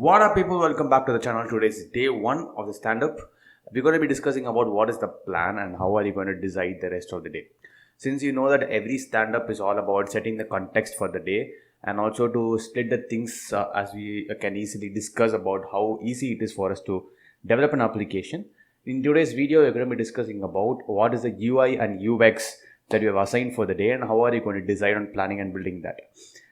What up, people? Welcome back to the channel. Today is day one of the stand-up. We're going to be discussing about what is the plan and how are you going to decide the rest of the day. Since you know that every stand-up is all about setting the context for the day and also to split the things as we can easily discuss about how easy it is for us to develop an application. In today's video, we're going to be discussing about what is the UI and UX that you have assigned for the day and how are you going to decide on planning and building that.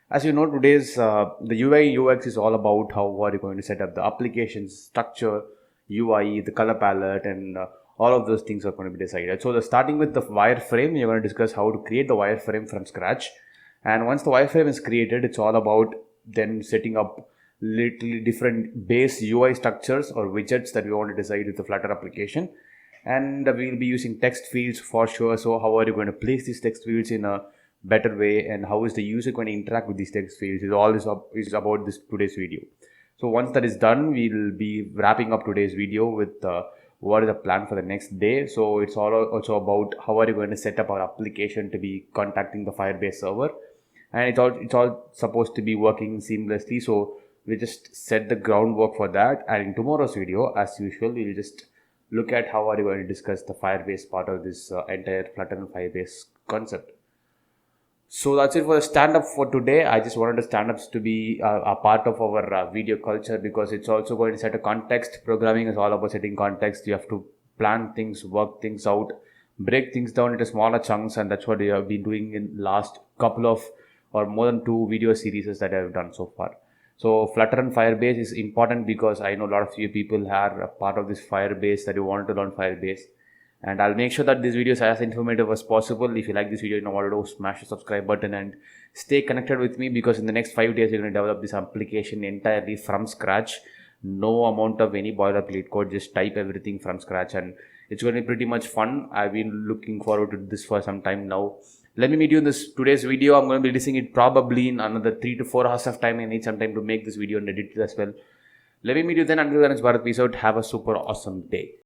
As you know, today's the UI UX is all about how are you going to set up the application structure, UI, the color palette, and all of those things are going to be decided. So, starting with the wireframe, you're going to discuss how to create the wireframe from scratch. And once the wireframe is created, it's all about then setting up little different base UI structures or widgets that we want to decide with the Flutter application. And we'll be using text fields for sure. So, how are you going to place these text fields in a better way, and how is the user going to interact with these text fields is about this today's video. So once that is done, we'll be wrapping up today's video with what is the plan for the next day. So it's all also about how are you going to set up our application to be contacting the Firebase server, and it's all supposed to be working seamlessly. So we just set the groundwork for that, and in tomorrow's video, as usual, we'll just look at how are you going to discuss the Firebase part of this entire Flutter and Firebase concept. So that's it for the stand-up for today. I just wanted the stand-ups to be a part of our video culture because it's also going to set a context. Programming is all about setting context. You have to plan things, work things out, break things down into smaller chunks, and that's what we have been doing in last couple of or more than 2 video series that I have done so far. So Flutter and Firebase is important because I know a lot of you people are a part of this Firebase that you want to learn Firebase. And I'll make sure that this video is as informative as possible. If you like this video, you know what to do, smash the subscribe button and stay connected with me because in the next 5 days, you're going to develop this application entirely from scratch. No amount of any boilerplate code, just type everything from scratch and it's going to be pretty much fun. I've been looking forward to this for some time now. Let me meet you in this today's video. I'm going to be releasing it probably in another 3 to 4 hours of time. I need some time to make this video and edit it as well. Let me meet you then. Until then, it's Bharat. Peace out. Have a super awesome day.